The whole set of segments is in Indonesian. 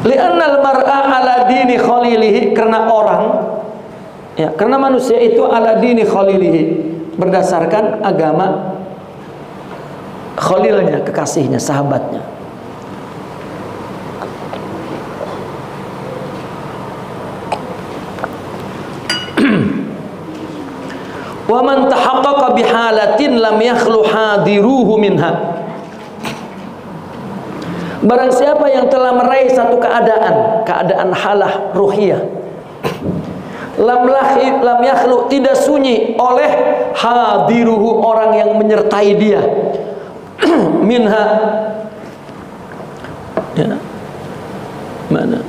Li'annal mar'a ala dini khalilihi, karena orang, ya, karena manusia itu ala dini khalilihi, berdasarkan agama khalilnya, kekasihnya, sahabatnya. Wa man tahaqqaqa bihalatin lam yakhlu hadiruhu minha. Barang siapa yang telah meraih satu keadaan halah ruhiyah, lam yakhlu, tidak sunyi oleh hadiruhu, orang yang menyertai dia, minha, ya, mana,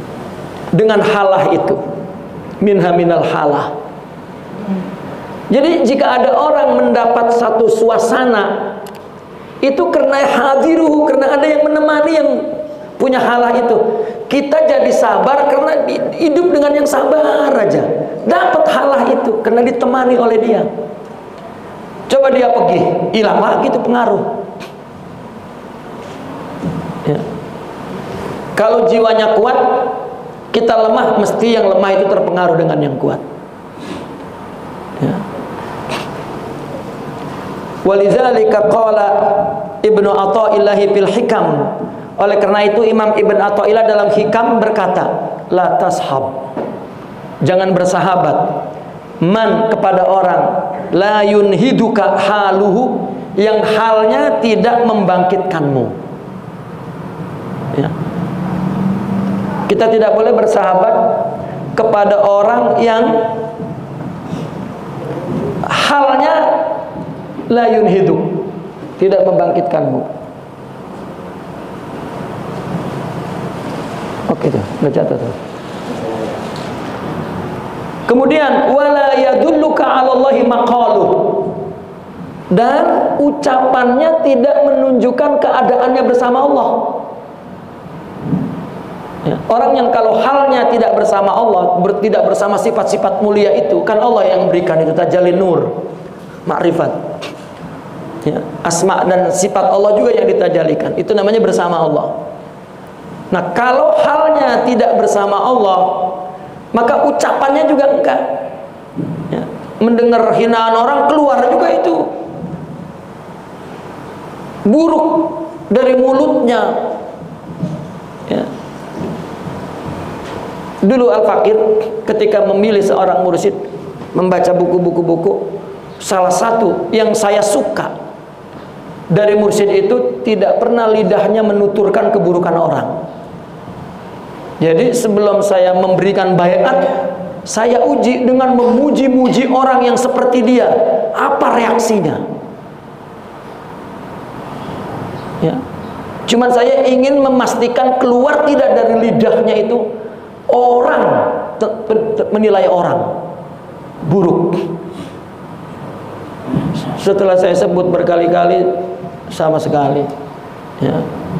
dengan halah itu, minha minal halah. Jadi jika ada orang mendapat satu suasana, itu karena hadiruhu, karena ada yang menemani yang punya halah itu. Kita jadi sabar karena hidup dengan yang sabar aja. Dapat halah itu karena ditemani oleh dia. Coba dia pergi, hilang lagi itu pengaruh. Ya. Kalau jiwanya kuat, kita lemah, mesti yang lemah itu terpengaruh dengan yang kuat. Ya. Walidzalika qala Ibnu Athaillah fil Hikam. Oleh karena itu Imam Ibn Athaillah dalam Hikam berkata, la tashab, jangan bersahabat, man, kepada orang, la yunhiduka haluhu, yang halnya tidak membangkitkanmu. Ya. Kita tidak boleh bersahabat kepada orang yang halnya la yunhiduk, tidak membangkitkanmu. Oke tuh, baca tuh. Kemudian wala yadulluka 'ala Allahi maqaluh, dan ucapannya tidak menunjukkan keadaannya bersama Allah. Ya, orang yang kalau halnya tidak bersama Allah, tidak bersama sifat-sifat mulia itu, kan Allah yang berikan itu tajalli nur, ma'rifat. Ya, asma dan sifat Allah juga yang ditajalikan, itu namanya bersama Allah. Nah, kalau halnya tidak bersama Allah, maka ucapannya juga enggak. Ya, mendengar hinaan orang keluar juga itu buruk dari mulutnya. Ya. Dulu Al-Fakir ketika memilih seorang mursyid, membaca buku-buku, salah satu yang saya suka dari mursyid itu tidak pernah lidahnya menuturkan keburukan orang. Jadi sebelum saya memberikan baiat, saya uji dengan memuji-muji orang yang seperti dia. Apa reaksinya? Ya. Cuman saya ingin memastikan keluar tidak dari lidahnya itu orang menilai orang buruk. Setelah saya sebut berkali-kali, sama sekali. Ya.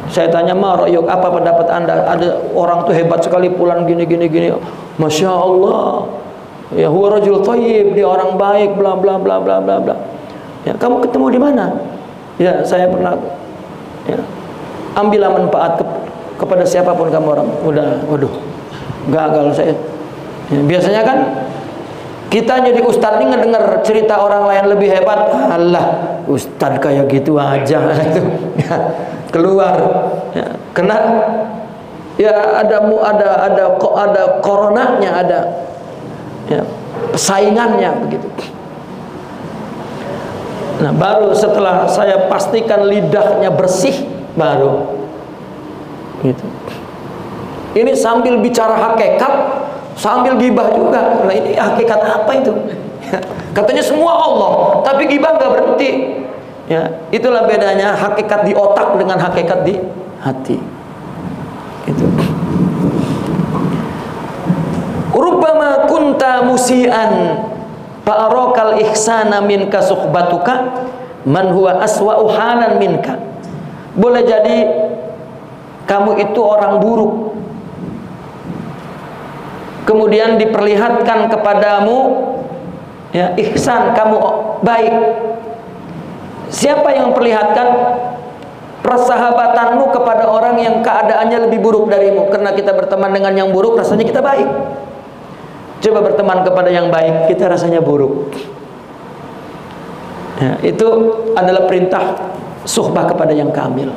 Saya tanya, ma ra'yuk, apa pendapat anda? Ada orang tuh hebat sekali, pulang gini. Masya Allah, ya, huwa rajul thayyib, dia orang baik, bla bla bla bla bla bla. Ya, kamu ketemu di mana? Ya, saya pernah. Ya, ambillah manfaat kepada siapapun kamu orang. Waduh, gagal saya. Ya, biasanya kan kita jadi ustadz ini ngedengar cerita orang lain lebih hebat, alah ustadz kayak gitu aja itu. Ya, keluar. Ya, kena. Ya, ada koronanya, ada ya, saingannya begitu. Nah, baru setelah saya pastikan lidahnya bersih, baru gitu. Ini sambil bicara hakikat, sambil gibah juga. Nah, ini hakikat apa itu? Katanya semua Allah, tapi gibah nggak berhenti. Ya, itulah bedanya hakikat di otak dengan hakikat di hati. Itu. Rubbama kunta musian fa'arakal ihsana minka suhbatuka man huwa aswa'u halan minka. Boleh jadi kamu itu orang buruk, kemudian diperlihatkan kepadamu ya ihsan, kamu baik. Siapa yang memperlihatkan? persahabatanmu kepada orang yang keadaannya lebih buruk darimu. Karena kita berteman dengan yang buruk, rasanya kita baik. Coba berteman kepada yang baik, kita rasanya buruk. Ya, itu adalah perintah suhbah kepada yang kamil.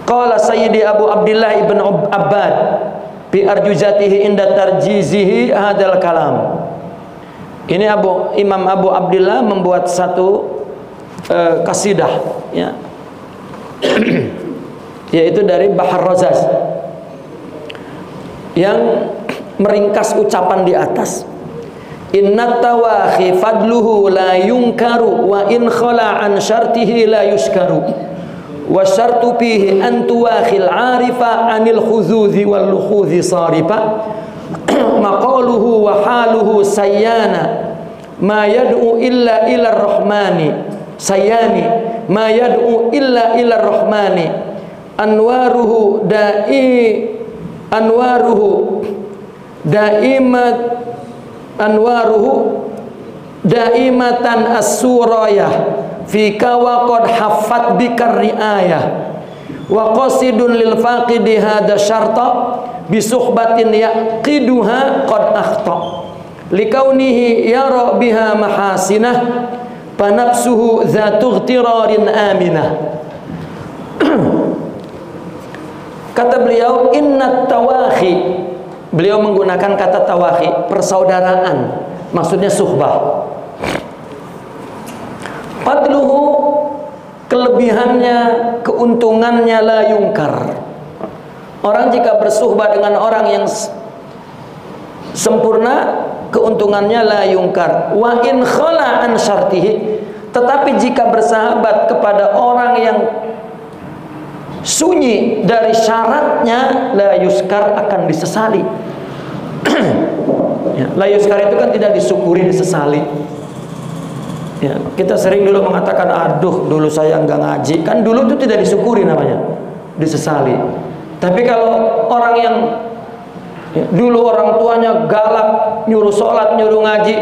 Qala Sayyidi Abu Abdillah ibn Abbad bi arjuzatihi inda tarjizihi hadal kalam. Ini Imam Abu Abdillah membuat satu kasidah, ya. Yaitu dari Bahar Rozaz yang meringkas ucapan di atas. Inna tawahi fadluhu la yunkaru wa in khala an syartihi la yuskaru wa syartu fihi an tuwakhil arifa anil khuzuzi wal lukhuzi sarifa maqaluhu wa haluhu sayyana ma yad'u illa ila rahmani sayyani ma yad'u illa ila rahmani anwaruhu daimatan as-surayah fika wa qad haffat bikar riayah wa qasidun lil faqidi hada syarta bi suhbatin yaqiduha qad akhta likaunihi yara biha mahasinah panafsuhu dzatu ihtirarin aminah. Kata beliau, innat tawahi, beliau menggunakan kata tawahi, persaudaraan, maksudnya suhbah. Fadluhu, kelebihannya, keuntungannya la yungkar. Orang jika bersuhbah dengan orang yang sempurna, keuntungannya la yungkar. Wa in khala an syartihi, tetapi jika bersahabat kepada orang yang sunyi dari syaratnya, la yuskar, akan disesali. Ya, la yuskar itu kan tidak disyukuri, disesali. Ya, kita sering dulu mengatakan, aduh dulu saya nggak ngaji, kan dulu itu tidak disyukuri namanya, disesali. Tapi kalau orang yang ya, dulu orang tuanya galak, nyuruh sholat, nyuruh ngaji,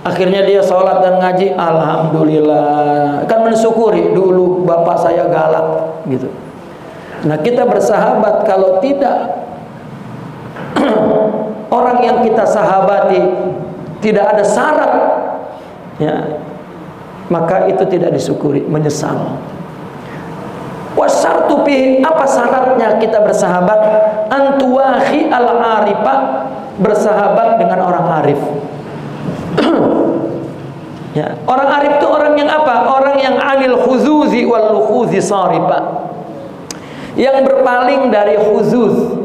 akhirnya dia sholat dan ngaji, alhamdulillah, kan mensyukuri dulu bapak saya galak, gitu. Nah, kita bersahabat kalau tidak orang yang kita sahabati tidak ada syarat, ya, maka itu tidak disyukuri, menyesal. Wasyartu fi, apa syaratnya kita bersahabat? Antuwahi al-arifa, bersahabat dengan orang arif. Ya, orang arif itu orang yang apa? Orang yang anil khuzuzi wal lukhuzi sarifa, yang berpaling dari khuzuz,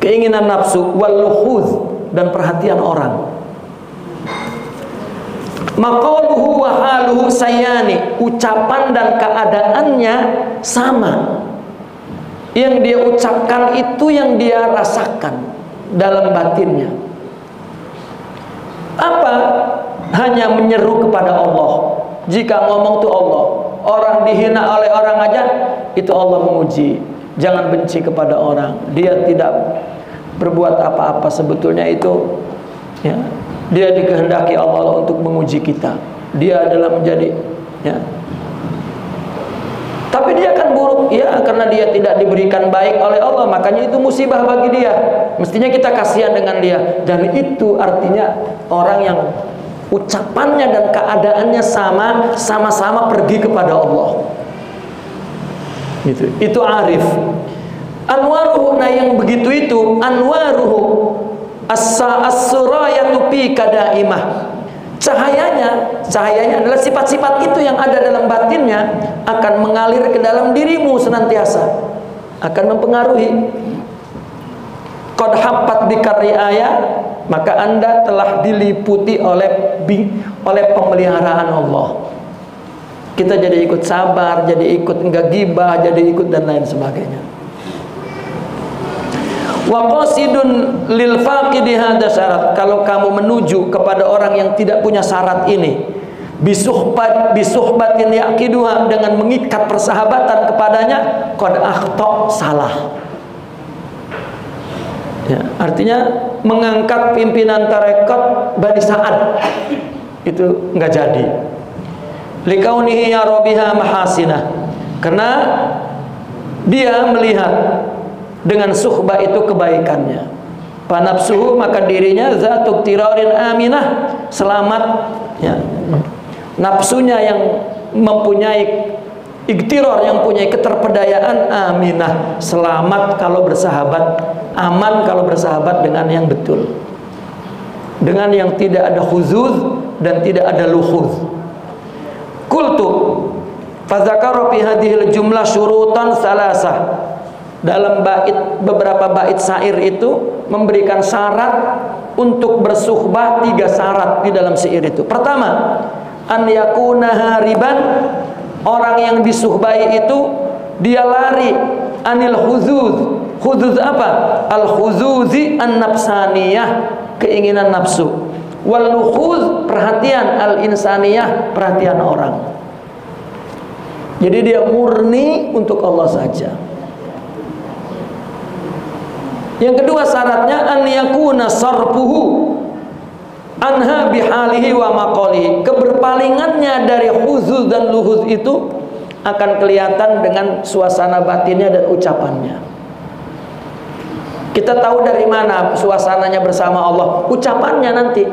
keinginan nafsu, wal lukhuz, dan perhatian orang. Maqaluhu wa haluhu sayani, ucapan dan keadaannya sama. Yang dia ucapkan itu yang dia rasakan dalam batinnya. Apa? Hanya menyeru kepada Allah. Jika ngomong itu Allah, orang dihina oleh orang aja, itu Allah menguji. Jangan benci kepada orang. Dia tidak berbuat apa-apa, sebetulnya itu, ya, dia dikehendaki Allah untuk menguji kita. Dia adalah menjadi, ya, tapi dia akan buruk, ya, karena dia tidak diberikan baik oleh Allah, makanya itu musibah bagi dia. Mestinya kita kasihan dengan dia. Dan itu artinya orang yang ucapannya dan keadaannya sama-sama pergi kepada Allah. Gitu. Itu arif. Anwaruhu, nah yang begitu itu anwaruhu as-surayatu fi kadaimah. Cahayanya adalah sifat-sifat itu yang ada dalam batinnya akan mengalir ke dalam dirimu senantiasa, akan mempengaruhi. Qad haffat bikar riayah, maka Anda telah diliputi oleh pemeliharaan Allah. Kita jadi ikut sabar, jadi ikut enggak gibah, jadi ikut dan lain sebagainya. Wa qasidun lil faqidi hadza syarat, kalau kamu menuju kepada orang yang tidak punya syarat ini, bisuhbatin yaqiduha, dengan mengikat persahabatan kepadanya, qad akhta, salah. Ya, artinya mengangkat pimpinan tarekat Bani Sa'ad itu enggak jadi. Likaunihi ya rabiha mahasinah, Karena dia melihat dengan suhbah itu kebaikannya. Panafsuhu, maka dirinya zatub tirarin aminah, selamat ya. Nafsunya yang mempunyai iktiror, yang punya keterpedayaan, aminah, selamat kalau bersahabat, aman kalau bersahabat dengan yang betul, dengan yang tidak ada khuzuz dan tidak ada lukhuz. Qultu fadzakara fi hadhil jumlah syurutan salasah. Dalam beberapa bait syair itu memberikan syarat untuk bersuhbah, 3 syarat di dalam syair itu. Pertama, an yakuna hariban, orang yang disuhbai itu dia lari anil khuzuz. Khuzuz apa? Al khuzuzi an nafsaniyah, keinginan nafsu. Wal lukhuz, perhatian, al insaniyah, perhatian orang. Jadi dia murni untuk Allah saja. Yang kedua syaratnya an yakuna sarfuhu anha bihalihi wa maqalihi. Keberpalingannya dari khuzuz dan luhuz itu akan kelihatan dengan suasana batinnya dan ucapannya. Kita tahu dari mana suasananya bersama Allah, ucapannya nanti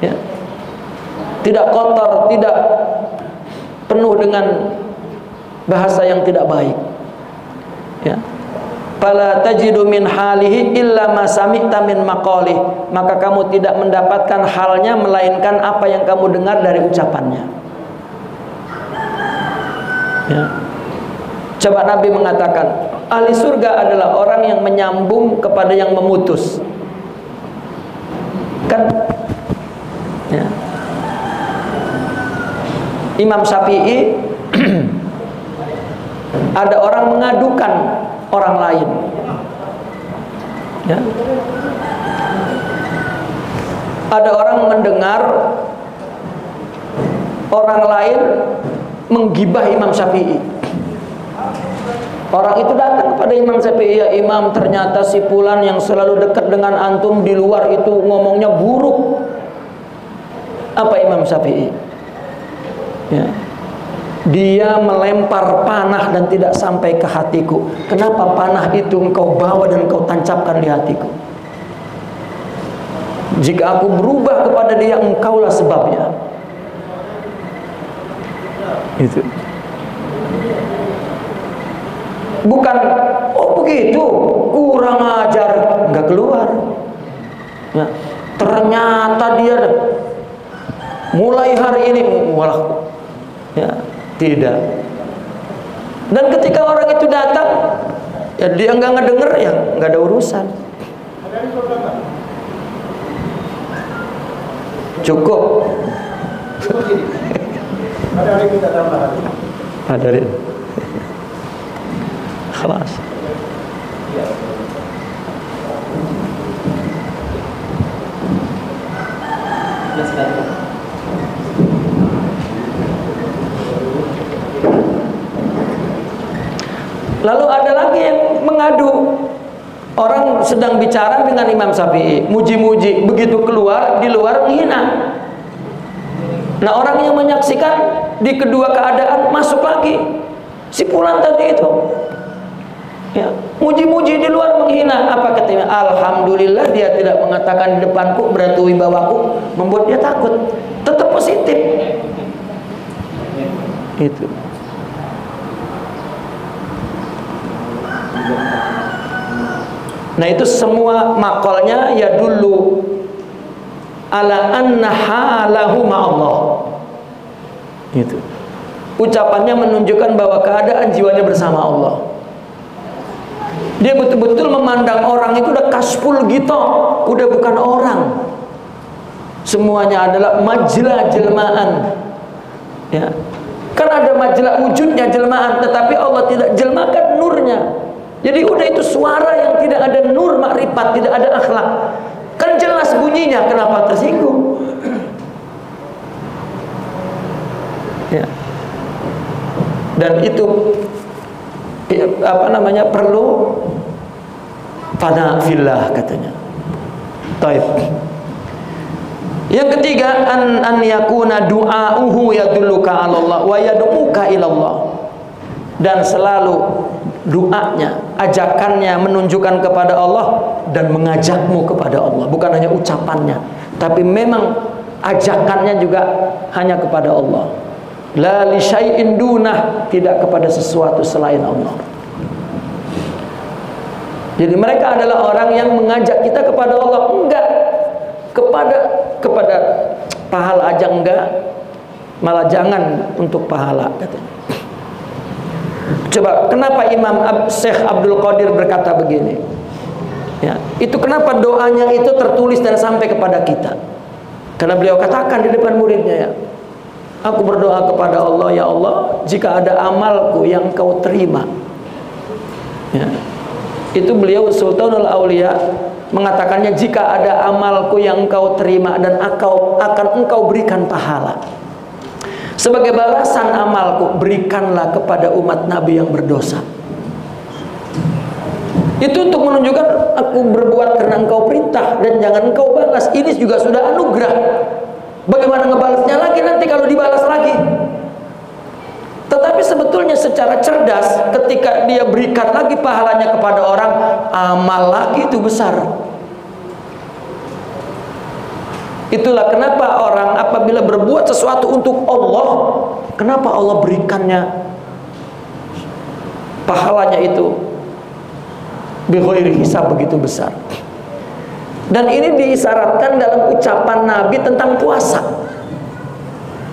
ya. Tidak kotor, tidak penuh dengan bahasa yang tidak baik ya. Fala tajidu min halihi illa ma sami'ta min maqalih, maka kamu tidak mendapatkan halnya melainkan apa yang kamu dengar dari ucapannya ya. Coba Nabi mengatakan ahli surga adalah orang yang menyambung kepada yang memutus kan ya. Imam Syafi'i ada orang mengadukan orang lain ya. Ada orang mendengar orang lain menggibah Imam Syafi'i. Orang itu datang kepada Imam Syafi'i, ya Imam, ternyata si fulan yang selalu dekat dengan antum di luar itu ngomongnya buruk. Apa Imam Syafi'i? Ya. Dia melempar panah dan tidak sampai ke hatiku. Kenapa panah itu engkau bawa dan engkau tancapkan di hatiku? Jika aku berubah kepada dia, engkaulah sebabnya. Itu. Bukan, oh begitu, kurang ajar, nggak keluar. Ya. Ternyata dia mulai hari ini, walah, ya. Tidak. Dan ketika orang itu datang, ya dia nggak ngedenger, ya nggak ada urusan. Cukup. Hadirin. Khalas. Lalu ada lagi yang mengadu. Orang sedang bicara dengan Imam Syafi'i, muji-muji, begitu keluar, di luar menghina. Nah, orang yang menyaksikan di kedua keadaan masuk lagi. Si fulan tadi itu ya, muji-muji di luar menghina. Apa katanya? Alhamdulillah dia tidak mengatakan di depanku, berarti wibawaku membuat dia takut. Tetap positif. Itu. Nah, itu semua makolnya ya dulu ala anna halahu ma'allah. Itu. Ucapannya menunjukkan bahwa keadaan jiwanya bersama Allah. Dia betul-betul memandang orang itu udah kasful gitu, udah bukan orang. Semuanya adalah majla jelmaan. Ya. Kan ada majla wujudnya jelmaan, tetapi Allah tidak jelmakan nurnya. Jadi udah itu suara yang tidak ada nur makrifat, tidak ada akhlak. Kan jelas bunyinya, kenapa tersinggung? Ya. Dan itu apa namanya, perlu fana fillah katanya. Taib. Yang ketiga, an yakuna du'auhu yadulluka 'ala Allah wa yad'uka ila Allah. dan selalu doanya, ajakannya menunjukkan kepada Allah dan mengajakmu kepada Allah, bukan hanya ucapannya, tapi memang ajakannya juga hanya kepada Allah. La li syai'in dunah, tidak kepada sesuatu selain Allah. Jadi mereka adalah orang yang mengajak kita kepada Allah, enggak kepada pahala aja enggak, malah jangan untuk pahala katanya. Coba kenapa Imam Syekh Abdul Qadir berkata begini? Ya, itu kenapa doanya itu tertulis dan sampai kepada kita? Karena beliau katakan di depan muridnya, ya, aku berdoa kepada Allah, ya Allah, jika ada amalku yang Kau terima. Ya. Itu beliau Sultanul Aulia mengatakannya, jika ada amalku yang Kau terima dan akan Engkau berikan pahala. Sebagai balasan amalku, berikanlah kepada umat Nabi yang berdosa. Itu untuk menunjukkan aku berbuat karena Engkau perintah dan jangan Engkau balas. Ini juga sudah anugerah. Bagaimana ngebalasnya lagi nanti kalau dibalas lagi? Tetapi sebetulnya secara cerdas, ketika dia berikan lagi pahalanya kepada orang, amal lagi itu besar. Itulah kenapa orang apabila berbuat sesuatu untuk Allah, kenapa Allah berikannya pahalanya itu bighairi hisab begitu besar. Dan ini diisyaratkan dalam ucapan Nabi tentang puasa.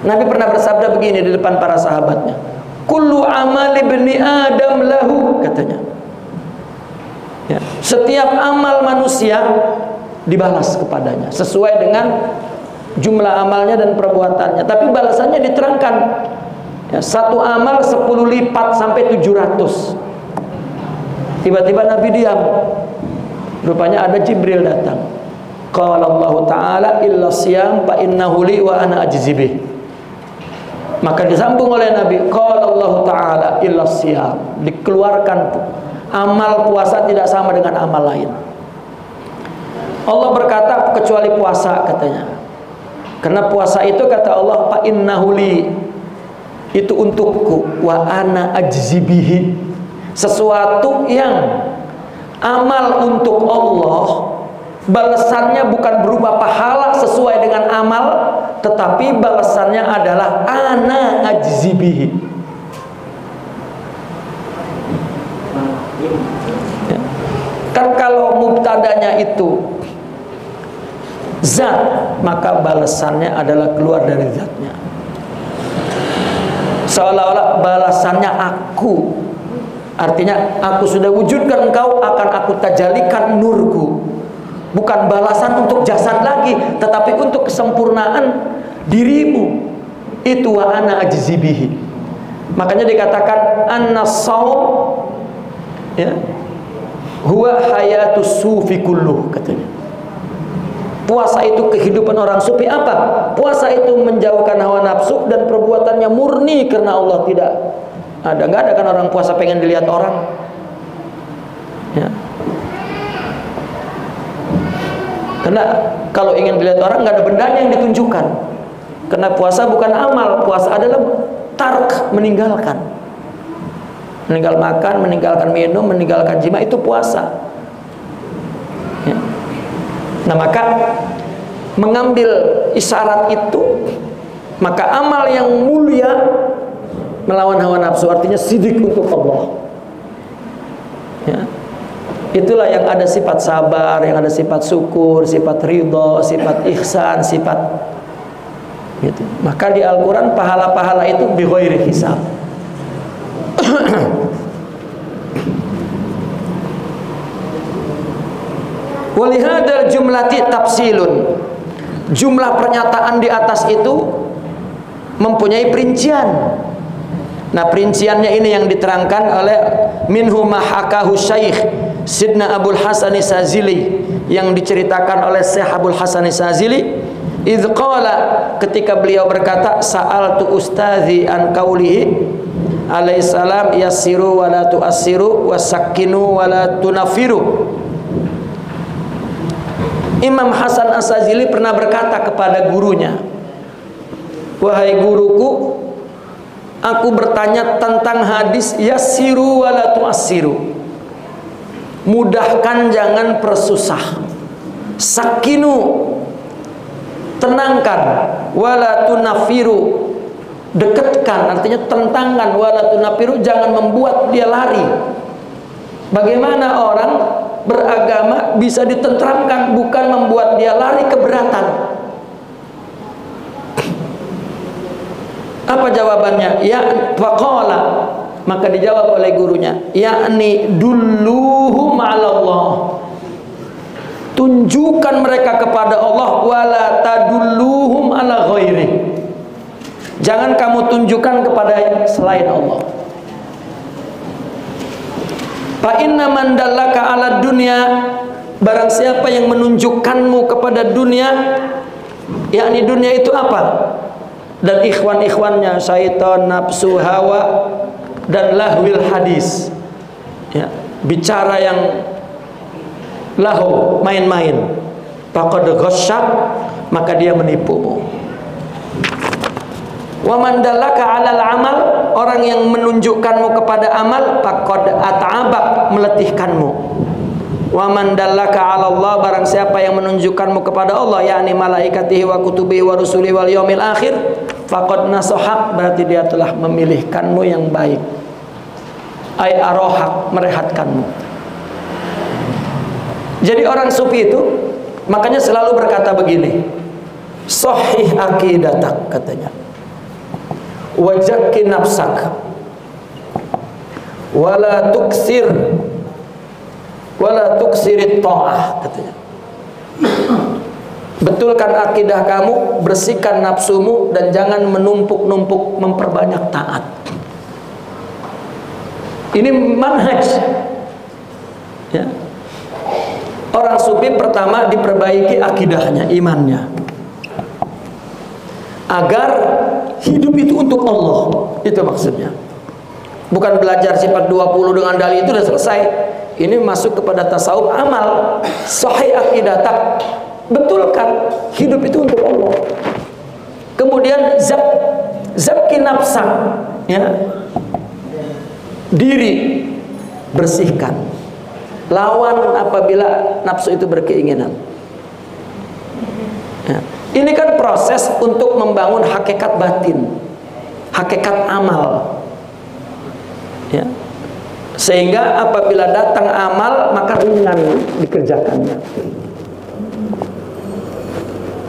Nabi pernah bersabda begini di depan para sahabatnya, kullu amal ibni Adam lahu, katanya, ya, setiap amal manusia dibalas kepadanya sesuai dengan jumlah amalnya dan perbuatannya. Tapi balasannya diterangkan, ya, satu amal 10 lipat sampai 700. Tiba-tiba Nabi diam. Rupanya ada Jibril datang. Qala Allah Ta'ala illa siyam fa innahu li wa ana ajzi bih. Maka disambung oleh Nabi, qala Allah Ta'ala illa siyam. Dikeluarkan amal puasa tidak sama dengan amal lain. Allah berkata kecuali puasa, katanya. Karena puasa itu kata Allah fa innahu li, itu untukku, wa ana ajzi bihi. Sesuatu yang amal untuk Allah, balasannya bukan berupa pahala sesuai dengan amal, tetapi balasannya adalah ana ajzi bihi. Ya. Kan kalau mubtadanya itu zat, maka balasannya adalah keluar dari zatnya. Seolah-olah balasannya aku. Artinya aku sudah wujudkan engkau, akan aku tajalikan nurku. Bukan balasan untuk jasad lagi, tetapi untuk kesempurnaan dirimu. Itu wa ana ajzi bihi. Makanya dikatakan an-nasaum, ya, huwa hayatus sufi kulluh, katanya. Puasa itu kehidupan orang sufi. Apa? Puasa itu menjauhkan hawa nafsu dan perbuatannya murni karena Allah. Tidak ada, nggak ada kan orang puasa pengen dilihat orang, ya. Karena kalau ingin dilihat orang nggak ada bendanya yang ditunjukkan. Karena puasa bukan amal, puasa adalah tark, meninggalkan, meninggal makan, meninggalkan minum, meninggalkan jima, itu puasa, ya. Nah, maka mengambil isyarat itu, maka amal yang mulia melawan hawa nafsu, artinya sidik untuk Allah, ya. Itulah yang ada sifat sabar, yang ada sifat syukur, sifat ridho, sifat ihsan, sifat gitu. Maka di Al-Quran pahala-pahala itu bighairi hisab. Walihadal jumlati tafsilun. Jumlah pernyataan di atas itu mempunyai perincian. Nah, perinciannya ini yang diterangkan oleh minhu mahakahu Syekh Sidna Abul Hasan Sazili, yang diceritakan oleh Syekh Abul Hasan Sazili, idz qala, ketika beliau berkata, sa'altu ustazi an qaulihi alaihi salam yassiru wa la tu'assiru wasakkinu wa la tunafiru. Imam Hasan As-Sazili pernah berkata kepada gurunya, wahai guruku, Aku bertanya tentang hadis yassiru wala tu'assiru. Mudahkan, jangan persusah. Sakinu, tenangkan. Wala tunafiru, dekatkan, artinya tentangkan. Wala tunafiru, jangan membuat dia lari. Bagaimana orang beragama bisa ditentramkan, bukan membuat dia lari keberatan. Apa jawabannya? Ya faqala, maka dijawab oleh gurunya, yakni dulluhum 'ala Allah. Tunjukkan mereka kepada Allah, wala tadulluhum 'ala ghairi. Jangan kamu tunjukkan kepada selain Allah. Fa inna man dallaka 'ala dunya, barang siapa yang menunjukkanmu kepada dunia, yakni dunia itu apa? Dan ikhwan-ikhwannya, syaitan, nafsu, hawa, dan lahwil hadis, ya, bicara yang lahu, main-main. Faqad ghasyak, maka dia menipumu. Wa man dallaka 'alal amal, orang yang menunjukkanmu kepada amal, faqad at'abak, meletihkanmu. Wa man dallaka 'ala Allah, barang siapa yang menunjukkanmu kepada Allah, yakni malaikatihi wa kutubihi wa rusulihi wal yaumil akhir, faqad nasahak, berarti dia telah memilihkanmu yang baik. Ai arohak, merehatkanmu. Jadi orang sufi itu makanya selalu berkata begini, sahih aqidatak, katanya, wajaki nafsak, wala tuksirit ta'ah, katanya. Betulkan akidah kamu, bersihkan nafsumu, dan jangan menumpuk-numpuk memperbanyak taat. Ini manhaj, ya. Orang sufi pertama diperbaiki akidahnya, imannya, agar hidup itu untuk Allah. Itu maksudnya. Bukan belajar sifat 20 dengan dalil itu sudah selesai. Ini masuk kepada tasawuf amal. Sahih aqidatak, betulkan hidup itu untuk Allah. Kemudian zakki nafsak, ya, diri bersihkan. Lawan apabila nafsu itu berkeinginan, ya. Ini kan proses untuk membangun hakikat batin, hakikat amal, ya. Sehingga apabila datang amal, maka ringan dikerjakannya.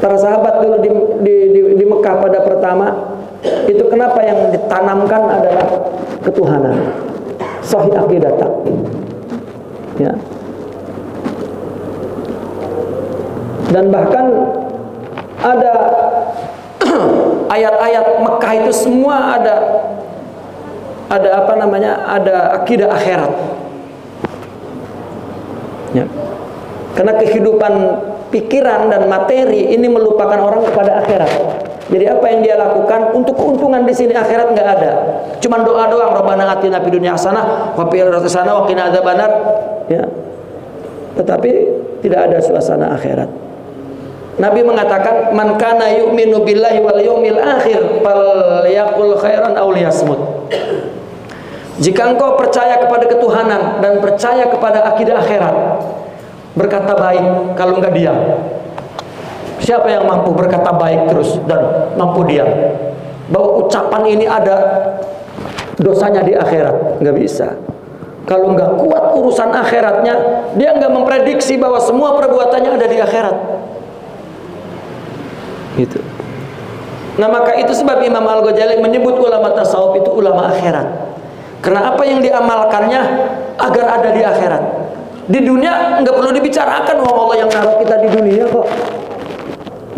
Para sahabat dulu di Mekah pada pertama itu, kenapa yang ditanamkan adalah ketuhanan, sahih aqidatak, ya. Dan bahkan ada ayat-ayat Mekah itu semua ada apa namanya, ada akidah akhirat, ya. Karena kehidupan pikiran dan materi ini melupakan orang kepada akhirat. Jadi apa yang dia lakukan untuk keuntungan di sini, akhirat nggak ada. Cuman doa doang, Rabbana atina fid dunya hasanah wa fil akhirati hasanah wa qina adzabannar, ya. Tetapi tidak ada suasana akhirat. Nabi mengatakan, man kana yu'minu billahi wal yawmil akhir falyaqul khairan aw liyasmut. Jika engkau percaya kepada ketuhanan dan percaya kepada akidah akhirat, berkata baik, kalau enggak diam. Siapa yang mampu berkata baik terus dan mampu diam? Bahwa ucapan ini ada dosanya di akhirat, enggak bisa. Kalau enggak kuat urusan akhiratnya, dia enggak memprediksi bahwa semua perbuatannya ada di akhirat. Gitu. Nah, maka itu sebab Imam Al-Ghazali menyebut ulama tasawuf itu ulama akhirat. Karena apa yang diamalkannya agar ada di akhirat. Di dunia nggak perlu dibicarakan, Allah yang naruh kita di dunia kok.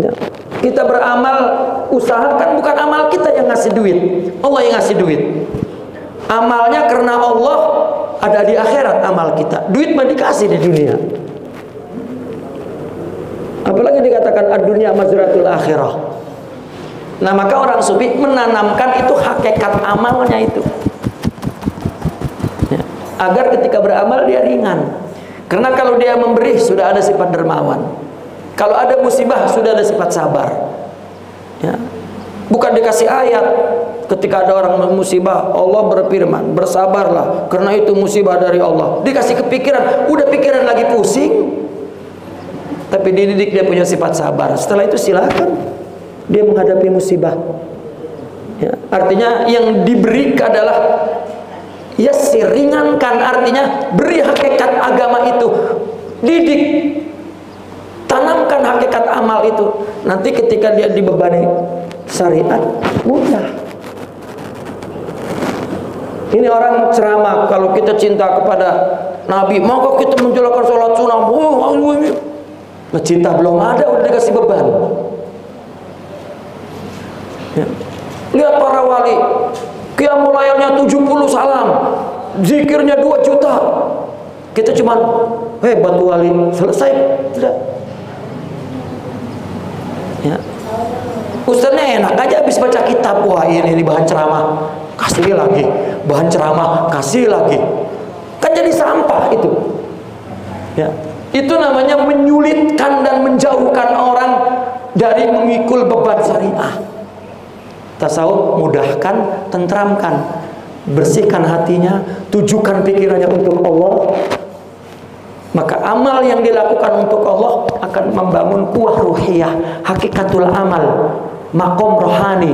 Ya. Kita beramal, usahakan, bukan amal kita yang ngasih duit, Allah yang ngasih duit. Amalnya karena Allah ada di akhirat amal kita. Duit mah dikasih di dunia. Apalagi dikatakan ad-dunya mazratul akhirah. Nah, maka orang sufi menanamkan itu hakikat amalnya itu, ya, agar ketika beramal dia ringan. Karena kalau dia memberi sudah ada sifat dermawan. Kalau ada musibah sudah ada sifat sabar, ya. Bukan dikasih ayat ketika ada orang musibah, Allah berfirman, bersabarlah karena itu musibah dari Allah. Dikasih kepikiran, udah pikiran lagi pusing, tapi dididik dia punya sifat sabar. Setelah itu silakan dia menghadapi musibah. Ya, artinya yang diberi adalah yassir, ringankan, artinya beri hakikat agama itu, didik, tanamkan hakikat amal itu. Nanti ketika dia dibebani syariat, mudah. Ini orang ceramah, kalau kita cinta kepada Nabi, maka kita menjalankan sholat sunnah. Nah, cinta belum ada, udah dikasih beban. Ya. Lihat para wali, qiyamul lailnya 70 salam, zikirnya 2 juta. Kita cuma batu wali, selesai. Tidak. Ya. Ustaznya enak aja habis baca kitab, wah ini bahan ceramah, kasih lagi, bahan ceramah, kasih lagi, kan jadi sampah itu. Ya, itu namanya menyulitkan dan menjauhkan orang dari memikul beban syariah. Tasawuf mudahkan, tentramkan, bersihkan hatinya, tujukan pikirannya untuk Allah. Maka amal yang dilakukan untuk Allah akan membangun kuah ruhiyah, hakikatul amal, makom rohani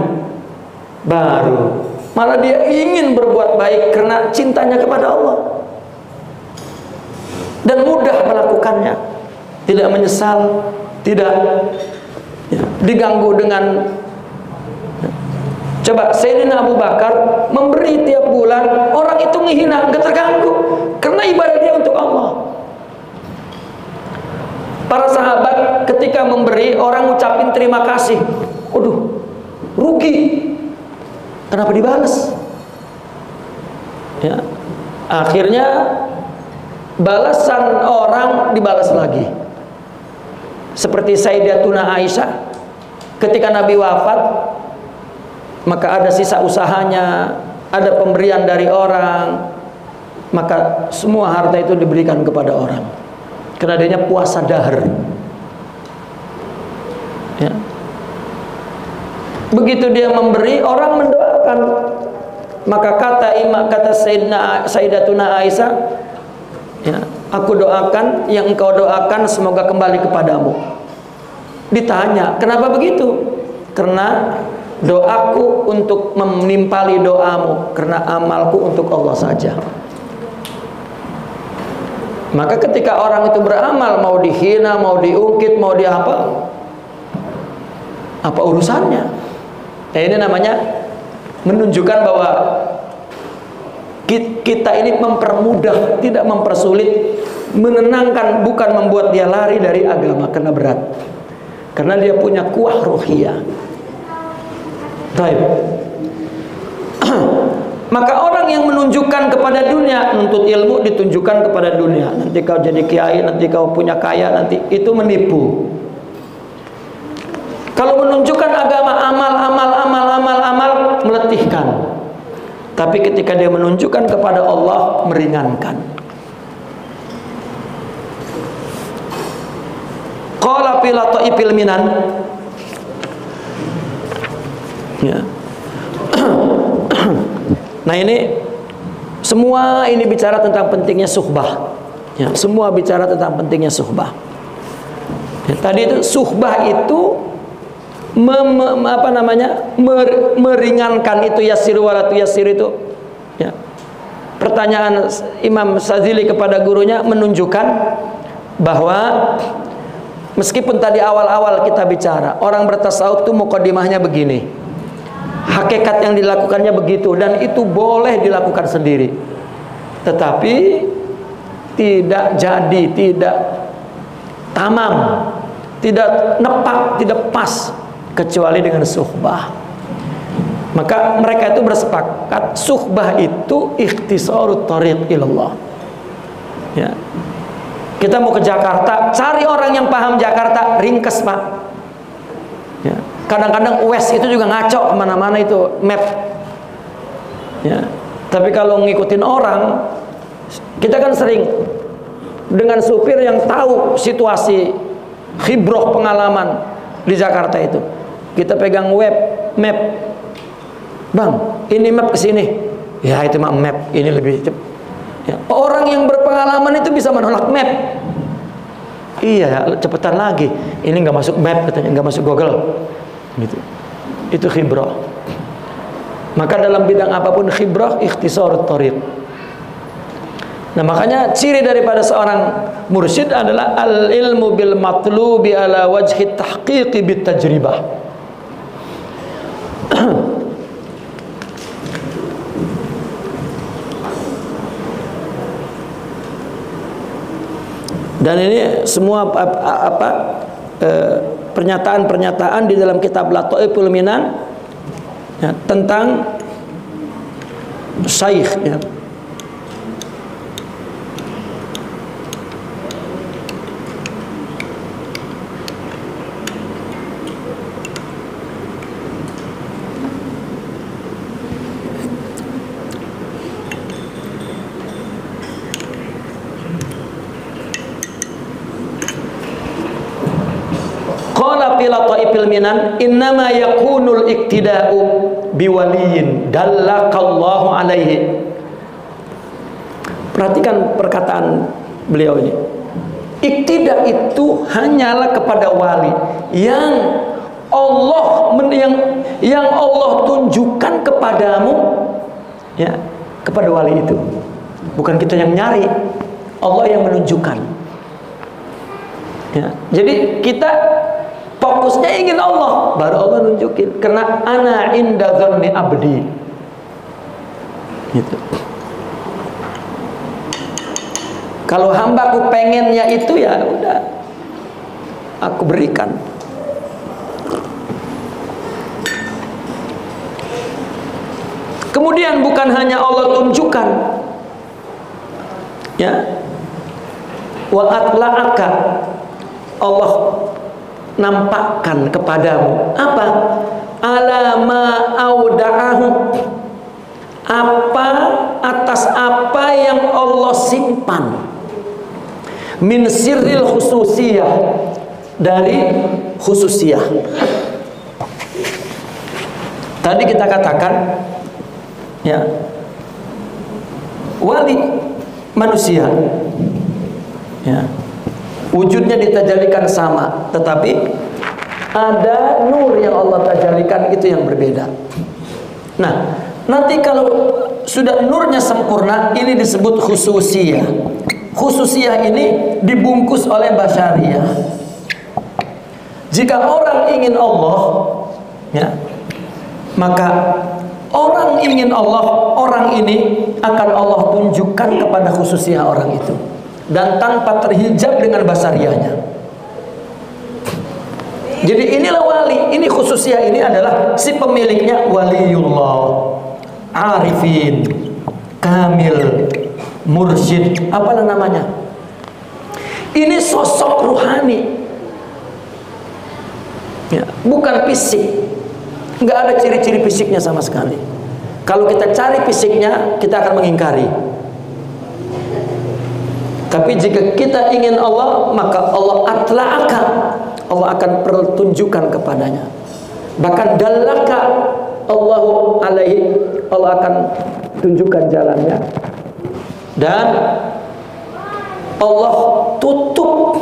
baru. Malah dia ingin berbuat baik karena cintanya kepada Allah dan mudah melakukannya, tidak menyesal, tidak diganggu dengan. Coba Sayyidina Abu Bakar memberi tiap bulan, orang itu menghina, nggak terganggu karena ibadah dia untuk Allah. Para sahabat ketika memberi, orang ucapin terima kasih, waduh, rugi. Kenapa dibalas? Ya, akhirnya balasan orang dibalas lagi. Seperti Sayyidatuna Aisyah, ketika Nabi wafat, maka ada sisa usahanya, ada pemberian dari orang, maka semua harta itu diberikan kepada orang. Karena adanya puasa dahar. Ya. Begitu dia memberi, orang mendoakan. Maka kata Sayyidatuna Aisyah, ya, aku doakan yang engkau doakan semoga kembali kepadamu. Ditanya, kenapa begitu? Karena doaku untuk menimpali doamu, karena amalku untuk Allah saja. Maka ketika orang itu beramal, mau dihina, mau diungkit, mau diapa, apa urusannya? Nah, ini namanya menunjukkan bahwa kita ini mempermudah, tidak mempersulit, menenangkan, bukan membuat dia lari dari agama karena berat. Karena dia punya kuah ruhiyah. Baik. Maka orang yang menunjukkan kepada dunia, nuntut ilmu ditunjukkan kepada dunia. Nanti kau jadi kiai, nanti kau punya kaya, nanti itu menipu. Kalau menunjukkan agama, amal, meletihkan. Tapi ketika dia menunjukkan kepada Allah, meringankan. Qala fil ta'ifil minan. Ya. Nah, ini semua ini bicara tentang pentingnya suhbah. Ya, semua bicara tentang pentingnya suhbah. Ya, tadi itu suhbah itu meringankan itu, yasir walatu yasir itu. Ya. Pertanyaan Imam Sazili kepada gurunya menunjukkan bahwa meskipun tadi awal-awal kita bicara orang bertasawuf itu mukadimahnya begini. Hakikat yang dilakukannya begitu, dan itu boleh dilakukan sendiri, tetapi tidak jadi, tidak tamam, tidak nepak, tidak pas kecuali dengan suhbah. Maka mereka itu bersepakat suhbah itu ikhtisarut thariq ilallah. Ya. Kita mau ke Jakarta, cari orang yang paham Jakarta, ringkes Pak. Ya. Kadang-kadang US itu juga ngaco kemana-mana itu map. Ya. Tapi kalau ngikutin orang, kita kan sering dengan supir yang tahu situasi, khibroh pengalaman di Jakarta itu. Kita pegang map, Bang, ini map ke sini. Ya itu map, ini lebih cepat. Ya. Orang yang berpengalaman itu bisa menolak map. Iya, cepetan lagi. Ini nggak masuk map katanya, nggak masuk Google. Gitu. Itu khibrah. Maka dalam bidang apapun khibrah ikhtisarut thariq. Nah, makanya ciri daripada seorang mursyid adalah al-ilmu bil matlubi ala wajhi tahqiqi bit tajribah. Dan ini semua pernyataan-pernyataan di dalam kitab Lataiful Minan ya, tentang syekh ya. Lataifil Minan innama yakunul iktida'u biwaliyin dallakallahu alaihi. Perhatikan perkataan beliau ini. Iktida itu hanyalah kepada wali yang Allah tunjukkan kepadamu ya, kepada wali itu. Bukan kita yang nyari, Allah yang menunjukkan. Ya, jadi kita fokusnya ingin Allah, baru Allah nunjukin. Karena ana inda dzanni abdi. Gitu. Kalau hambaku pengennya itu ya udah aku berikan. Kemudian bukan hanya Allah tunjukkan. Ya. Wa atla'aka, Allah nampakkan kepadamu apa? Alama auda'ahu, apa atas apa yang Allah simpan, min sirril khususiyah, dari khususiyah. Tadi kita katakan ya, wali manusia ya, wujudnya ditajalikan sama, tetapi ada nur yang Allah tajalikan itu yang berbeda. Nah, nanti kalau sudah nurnya sempurna, ini disebut khususiyah. Khususiyah ini dibungkus oleh basyariyah. Jika orang ingin Allah, ya, maka orang ingin Allah, orang ini akan Allah tunjukkan kepada khususiyah orang itu, dan tanpa terhijab dengan basariyahnya. Jadi inilah wali, ini khususnya, ini adalah si pemiliknya waliullah, arifin, kamil, mursyid, apalah namanya. Ini sosok ruhani, ya, bukan fisik. Nggak ada ciri-ciri fisiknya sama sekali. Kalau kita cari fisiknya, kita akan mengingkari. Tapi jika kita ingin Allah, maka Allah atla'aka, Allah akan pertunjukkan kepadanya. Bahkan dallaka Allahu alaihi, Allah akan tunjukkan jalannya. Dan Allah tutup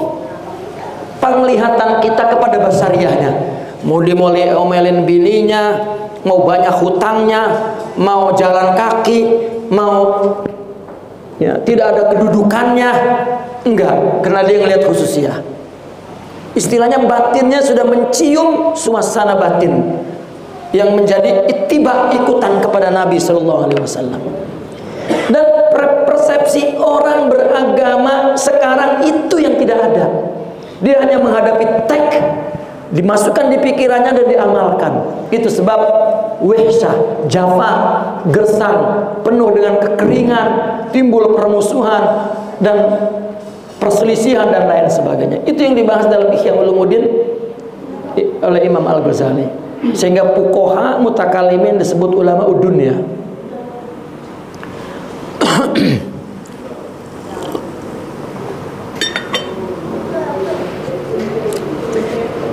penglihatan kita kepada basariyahnya. Mau diomelin bininya, mau banyak hutangnya, mau jalan kaki, mau ya, tidak ada kedudukannya, enggak, karena dia ngelihat khususiyah. Istilahnya batinnya sudah mencium suasana batin yang menjadi ittiba, ikutan kepada Nabi Sallallahu Alaihi Wasallam. Dan persepsi orang beragama sekarang itu yang tidak ada. Dia hanya menghadapi teks, dimasukkan di pikirannya dan diamalkan. Itu sebab wehsyah, jafa, gersang, penuh dengan kekeringan, timbul permusuhan dan perselisihan dan lain sebagainya. Itu yang dibahas dalam Ihya Ulumuddin oleh Imam Al-Ghazali. Sehingga fuqaha mutakalimin disebut ulama dunya.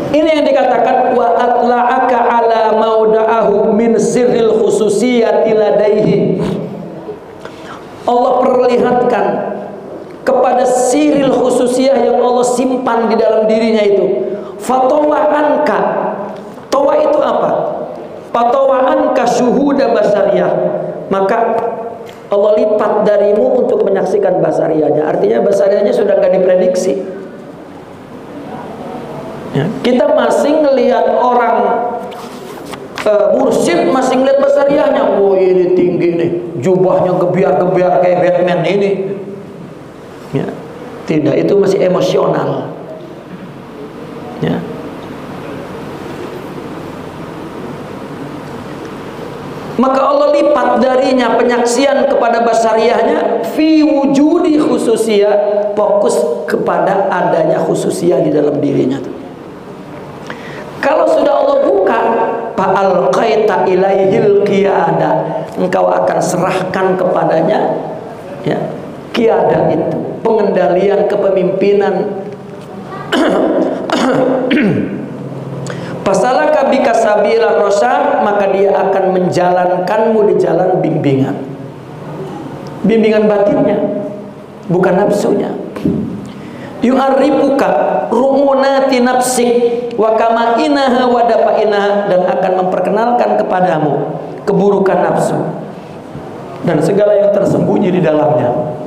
Ini yang dikatakan wa atla'aka ala mauda'ahu min sirril khususiyati ladaihi. Allah perlihatkan kepada siril khususiyah yang Allah simpan di dalam dirinya itu. Fatawa anka. Tawa itu apa? Fatawa anka syuhuda basariyah. Maka Allah lipat darimu untuk menyaksikan basariyahnya. Artinya basariyahnya sudah gak diprediksi. Ya, kita masih ngelihat orang mursyid, masih ngelihat basariyahnya. Oh, ini tinggi nih, jubahnya gebiar-gebiar kayak Batman ini. Ya, tidak, itu masih emosional. Ya. Maka Allah lipat darinya penyaksian kepada basariyahnya fi wujudi khususiyah, fokus kepada adanya khususiyah di dalam dirinya. Kalau sudah Allah buka, fa'alqaita ilaihil qiyada, engkau akan serahkan kepadanya ya, qiyada itu pengendalian kepemimpinan. Fasalaka bika sabila rasyad, maka dia akan menjalankanmu di jalan bimbingan. Bimbingan batinnya, bukan nafsunya. Yu'arrifuka ru'unati nafsik wa kama'inaha wa dafa'inaha, dan akan memperkenalkan kepadamu keburukan nafsu dan segala yang tersembunyi di dalamnya.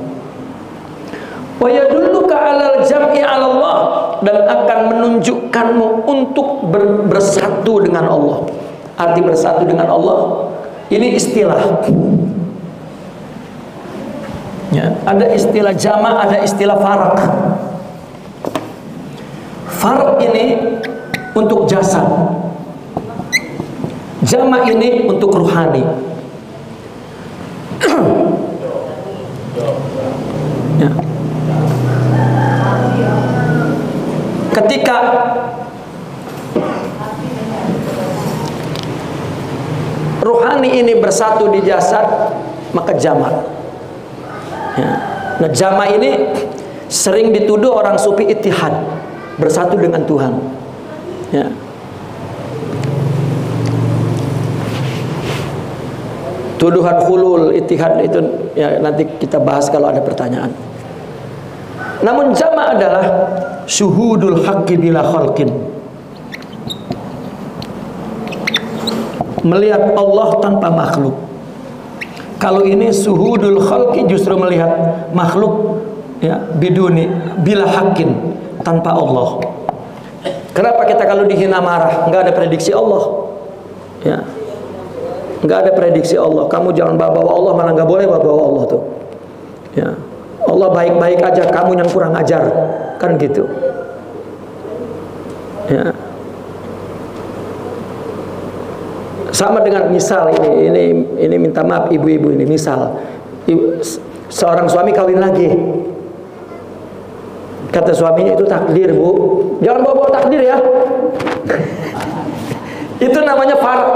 Wa yadulluka 'alal jam'i 'ala Allah, dan akan menunjukkanmu untuk bersatu dengan Allah. Arti bersatu dengan Allah ini istilah. Ya, ada istilah jama', ada istilah farak. Farak ini untuk jasad, jama' ini untuk ruhani. Ya. Ketika ruhani ini bersatu di jasad, maka jama'. Ya. Nah, jama' ini sering dituduh orang sufi ittihad, bersatu dengan Tuhan. Ya. Tuduhan hulul, ittihad itu ya nanti kita bahas kalau ada pertanyaan. Namun jama' adalah syuhudul haqqi bila khalqin, melihat Allah tanpa makhluk. Kalau ini syuhudul khalqi, justru melihat makhluk ya, biduni bila haqqin, tanpa Allah. Kenapa kita kalau dihina marah? Nggak ada prediksi Allah. Ya, nggak ada prediksi Allah. Kamu jangan bawa Allah, malah nggak boleh bawa Allah tuh. Ya, Allah baik-baik aja, kamu yang kurang ajar, kan gitu. Ya. Sama dengan misal ini minta maaf ibu-ibu, ini misal seorang suami kawin lagi. Kata suaminya, itu takdir, Bu. Jangan bawa-bawa takdir ya. Itu namanya farak.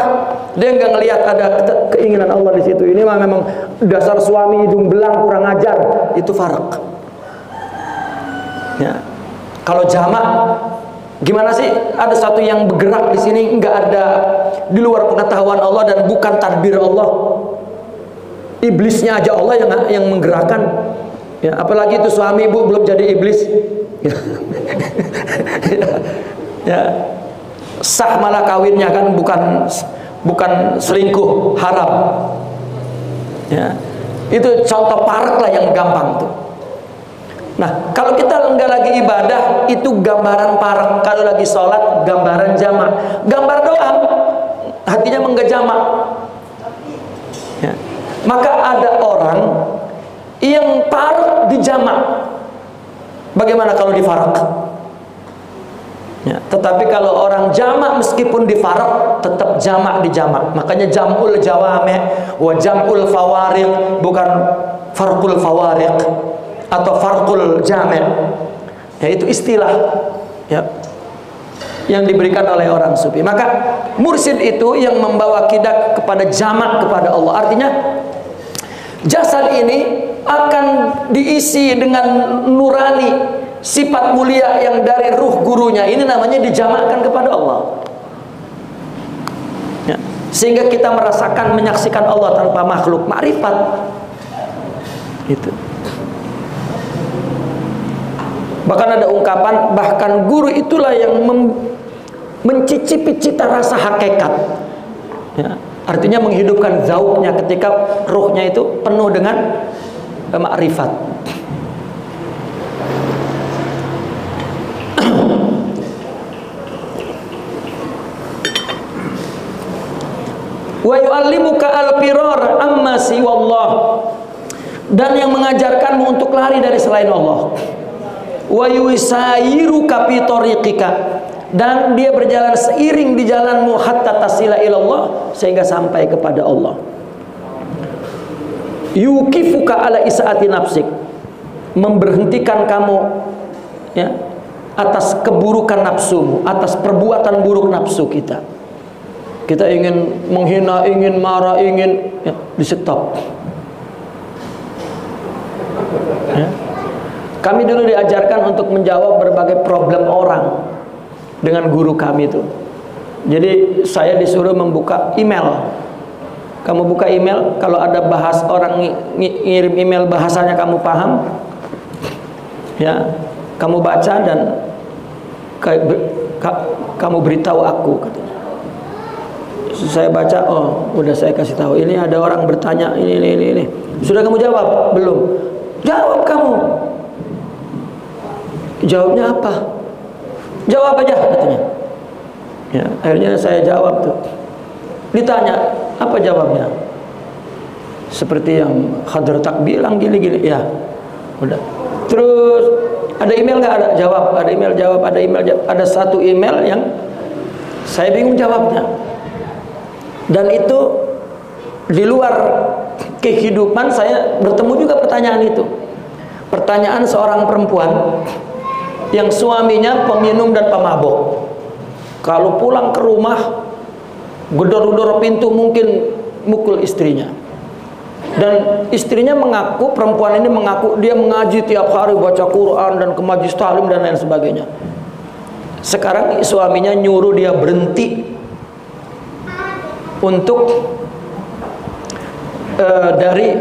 Dia nggak ngelihat ada keinginan Allah di situ. Ini memang dasar suami hidung belang, kurang ajar. Itu farak. Ya. Kalau jamak, gimana sih? Ada satu yang bergerak di sini, nggak ada di luar pengetahuan Allah dan bukan tadbir Allah. Iblisnya aja Allah yang menggerakkan. Ya, apalagi itu suami ibu belum jadi iblis. Ya, sah malah kawinnya kan, bukan selingkuh haram. Ya, itu contoh parak lah yang gampang tuh. Nah, kalau kita nggak lagi ibadah, itu gambaran parak. Kalau lagi sholat, gambaran jamak. Gambar doang, hatinya menggejamak. Ya. Maka ada orang yang parak di jamak. Bagaimana kalau di farak? Ya, tetapi kalau orang jamak meskipun di farak, tetap jamak di jamak. Makanya jam'ul jawami' wa jam'ul fawariq, bukan farqul fawariq atau farqul jami'. Ya, itu istilah ya yang diberikan oleh orang sufi. Maka mursyid itu yang membawa kita kepada jamak kepada Allah. Artinya jasad ini akan diisi dengan nurani, sifat mulia yang dari ruh gurunya. Ini namanya dijamakkan kepada Allah. Ya. sehingga kita merasakan, menyaksikan Allah tanpa makhluk. Ma'rifat itu. Bahkan ada ungkapan, bahkan guru itulah yang mencicipi cita rasa hakikat, ya, artinya menghidupkan zauknya ketika ruhnya itu penuh dengan ma'rifat. Wa yu'allimuka al-firar amma siwallah, dan yang mengajarkanmu untuk lari dari selain Allah. Wa yusayiruka fi tariqika, dan dia berjalan seiring di jalanmu hatta tasila ilallah, sehingga sampai kepada Allah. Yukifuka ala isaati nafsik, memberhentikan kamu, ya, atas keburukan nafsumu, atas perbuatan buruk nafsu kita. Kita ingin menghina, ingin marah, ingin, ya, di stop. Ya. Kami dulu diajarkan untuk menjawab berbagai problem orang dengan guru kami itu. Jadi saya disuruh membuka email. Kamu buka email, kalau ada bahas orang ngirim email bahasanya kamu paham, ya, kamu baca dan kamu beritahu aku, katanya. Saya baca, oh, udah saya kasih tahu. Ini ada orang bertanya ini. Sudah kamu jawab? Belum. Jawab kamu. Jawabnya apa? Jawab aja, katanya. Ya, akhirnya saya jawab tuh. Ditanya, apa jawabnya? Seperti yang Hadratak bilang gini-gini. Ya, udah. Terus ada email nggak? Ada. Jawab. Ada email, jawab. Ada email, jawab. Ada satu email yang saya bingung jawabnya. Dan itu di luar kehidupan saya bertemu juga pertanyaan itu. Pertanyaan seorang perempuan yang suaminya peminum dan pemabok. Kalau pulang ke rumah, gedor-gedor pintu, mungkin mukul istrinya. Dan istrinya mengaku, perempuan ini mengaku dia mengaji tiap hari, baca Quran dan ke majlis taklim dan lain sebagainya. Sekarang suaminya nyuruh dia berhenti untuk dari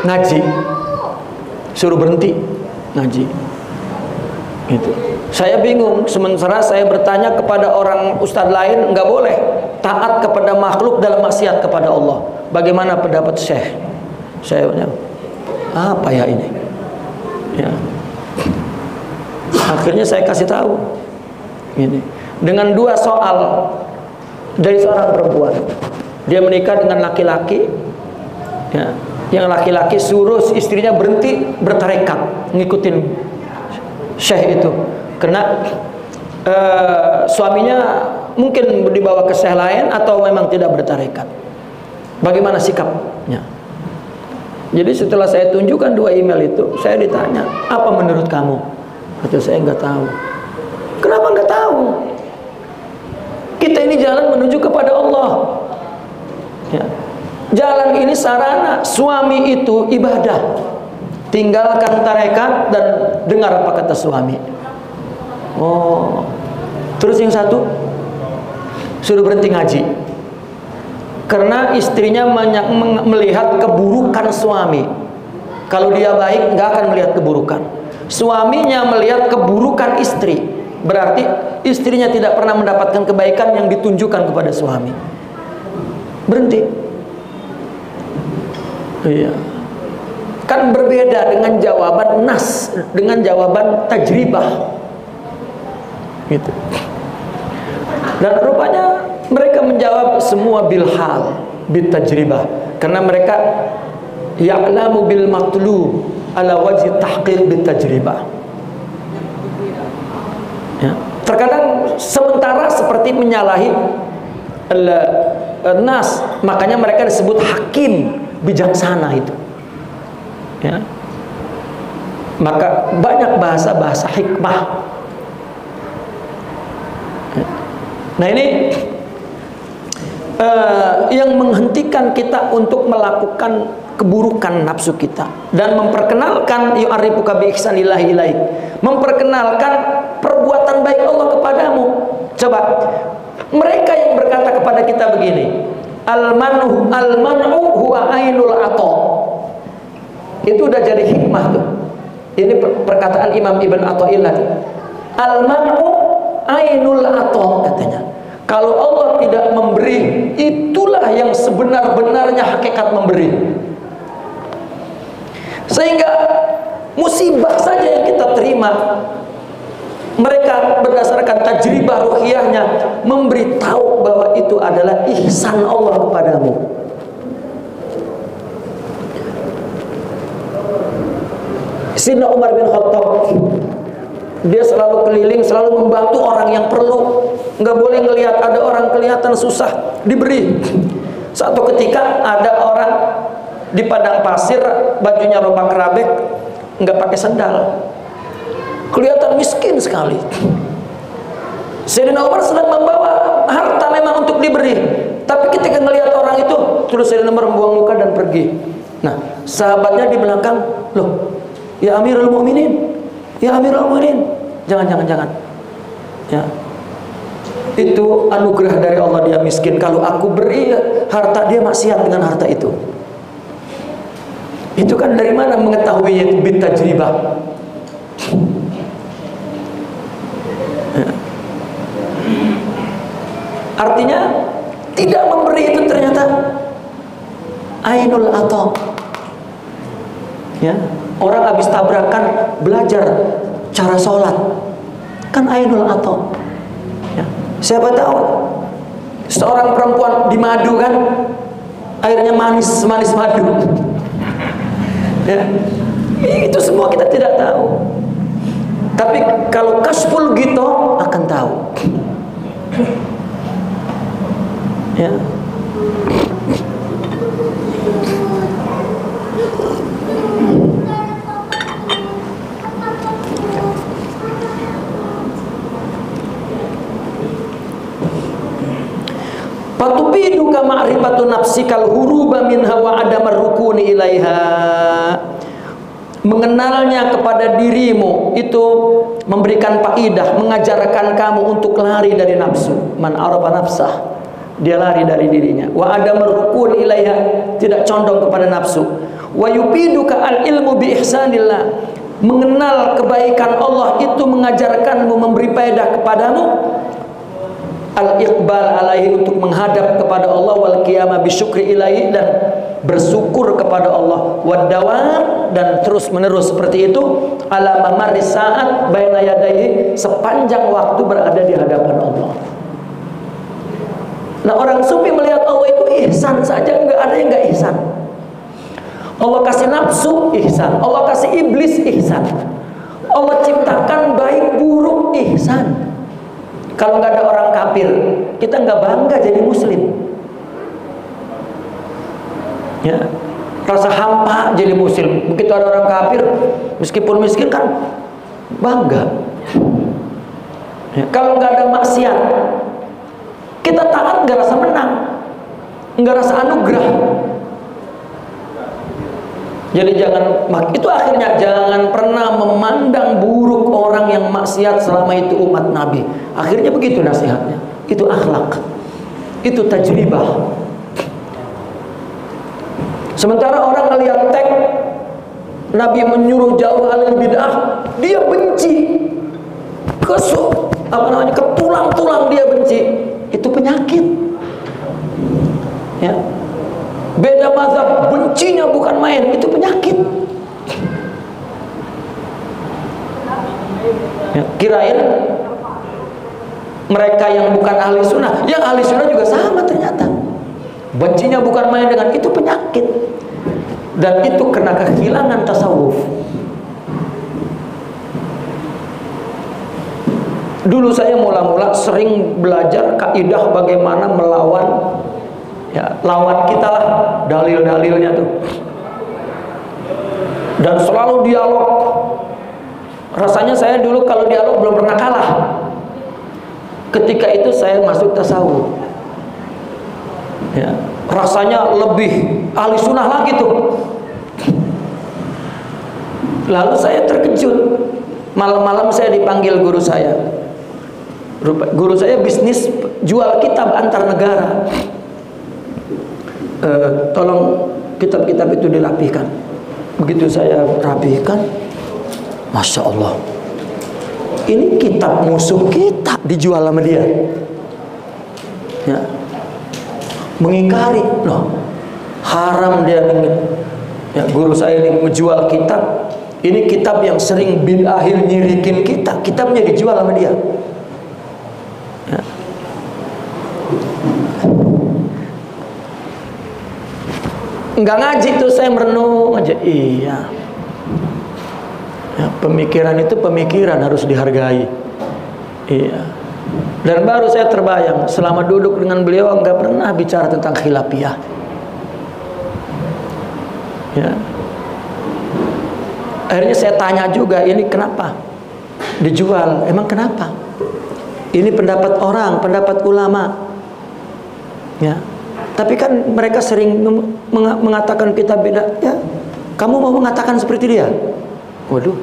ngaji, suruh berhenti ngaji. Gitu. Saya bingung. Sementara saya bertanya kepada orang ustadz lain, nggak boleh taat kepada makhluk dalam maksiat kepada Allah. Bagaimana pendapat Syekh? Saya tanya, apa ya ini? Ya. Akhirnya saya kasih tahu ini dengan dua soal dari seorang perempuan. Dia menikah dengan laki-laki, ya, yang laki-laki suruh istrinya berhenti bertarekat ngikutin syekh itu, karena suaminya mungkin dibawa ke syekh lain atau memang tidak bertarekat. Bagaimana sikapnya? Jadi setelah saya tunjukkan dua email itu, saya ditanya, apa menurut kamu? Kata saya, nggak tahu. Kenapa nggak tahu? Kita ini jalan menuju kepada Allah, ya. Jalan ini sarana. Suami itu ibadah. Tinggalkan tarekat dan dengar apa kata suami. Oh, terus yang satu suruh berhenti ngaji karena istrinya melihat keburukan suami. Kalau dia baik, nggak akan melihat keburukan. Suaminya melihat keburukan istri, berarti istrinya tidak pernah mendapatkan kebaikan yang ditunjukkan kepada suami. Berhenti. Iya. Kan berbeda dengan jawaban nas, dengan jawaban tajribah. Gitu. Dan rupanya mereka menjawab semua bilhal, bitajribah, karena mereka ya'lamu bil matlub ala wajhi tahqiq bitajribah. Ya. Terkadang sementara seperti menyalahi nas, makanya mereka disebut hakim, bijaksana itu. Ya. Maka banyak bahasa-bahasa hikmah. Ya. Nah ini yang menghentikan kita untuk melakukan keburukan nafsu kita dan memperkenalkan yu'arifuka bi ihsanillahi ilaik, memperkenalkan perbuatan baik Allah kepadamu. Coba mereka yang berkata kepada kita begini, Al-man'u huwa ainul ato. Itu udah jadi hikmah tuh. Ini perkataan Imam Ibn Athaillah. Al-man'u ainul ato katanya. Kalau Allah tidak memberi, itulah yang sebenar-benarnya hakikat memberi. Sehingga musibah saja yang kita terima, mereka berdasarkan tajribah ruhiyahnya memberitahu bahwa itu adalah ihsan Allah kepadamu. Sayyidina Umar bin Khattab, dia selalu keliling, selalu membantu orang yang perlu. Nggak boleh ngelihat ada orang kelihatan susah, diberi. Satu ketika ada orang di padang pasir, bajunya robek-rabek, nggak pakai sendal, kelihatan miskin sekali. Sayyidina Umar sedang membawa harta memang untuk diberi, tapi ketika ngelihat orang itu, terus Sayyidina Umar membuang muka dan pergi. Nah, sahabatnya di belakang, loh, ya Amirul Mukminin, ya Amirul Mukminin, jangan. Ya, itu anugerah dari Allah, dia miskin. Kalau aku beri harta, dia maksiat dengan harta itu. Itu kan dari mana mengetahui itu bitajribah? Ya. Artinya tidak memberi itu ternyata ainul ato. Ya, orang habis tabrakan belajar cara sholat, kan ainul ato. Ya. Siapa tahu seorang perempuan di madu kan, airnya manis madu. Ya. Itu semua kita tidak tahu. Tapi kalau kasful gitu akan tahu. Ya. Fatufiduka ma'rifatu nafsikal huruba minha wa adamar rukuni ilaiha. Mengenalnya kepada dirimu itu memberikan faidah, mengajarkan kamu untuk lari dari nafsu. Man arafa nafsah, dia lari dari dirinya. Wa adamar rukuni ilaiha, tidak condong kepada nafsu. Wa yufiduka al ilmu bi ihsanillah. Mengenal kebaikan Allah itu mengajarkanmu, memberi faedah kepadamu al-iqbal alaihi, untuk menghadap kepada Allah, wal qiyamah bisyukri ilaihi, dan bersyukur kepada Allah, wad dawam, dan terus menerus seperti itu ala mamaris saat baina yadayhi, sepanjang waktu berada di hadapan Allah. Nah, orang sufi melihat Allah itu ihsan saja, enggak ada yang enggak ihsan. Allah kasih nafsu, ihsan. Allah kasih iblis, ihsan. Allah ciptakan baik buruk, ihsan. Kalau nggak ada orang kafir, kita nggak bangga jadi muslim. Ya, rasa hampa jadi muslim. Begitu ada orang kafir, meskipun miskin kan bangga. Ya, kalau nggak ada maksiat, kita taat nggak rasa menang, nggak rasa anugerah. Jadi jangan, itu akhirnya jangan pernah memandang buruk orang yang maksiat selama itu umat Nabi. Akhirnya begitu nasihatnya. Itu akhlak, itu tajribah. Sementara orang melihat teks Nabi menyuruh jauh alil bid'ah, dia benci, ke tulang-tulang dia benci. Itu penyakit. Ya. Beda mazhab, bencinya bukan main, itu penyakit. Ya, kirain mereka yang bukan ahli sunnah, yang ahli sunnah juga sama ternyata. Bencinya bukan main, dengan itu penyakit. Dan itu kena kehilangan tasawuf. Dulu saya mula-mula sering belajar kaidah bagaimana melawan, ya, lawan kita lah, dalil-dalilnya tuh. Dan selalu dialog. Rasanya saya dulu kalau dialog belum pernah kalah. Ketika itu saya masuk tasawuf. Ya, rasanya lebih ahli sunnah lagi tuh. Lalu saya terkejut. Malam-malam saya dipanggil guru saya. Guru saya bisnis jual kitab antar negara. tolong kitab-kitab itu dirapihkan. Begitu saya rapihkan, Masya Allah, ini kitab musuh kita dijual sama dia. Ya. Mengingkari, loh, haram dia ingin. Ya, guru saya ini menjual kitab. Ini kitab yang sering bin akhir nyirikin kita. Kitabnya dijual sama dia. Ya. Enggak ngaji tuh, saya merenung aja. Iya. Ya, pemikiran itu pemikiran harus dihargai. Iya. Dan baru saya terbayang, selama duduk dengan beliau enggak pernah bicara tentang khilafiyah. Ya. Akhirnya saya tanya juga, ini kenapa dijual? Emang kenapa? Ini pendapat orang, pendapat ulama. Ya. Tapi kan mereka sering mengatakan kita beda. Ya, kamu mau mengatakan seperti dia? Waduh.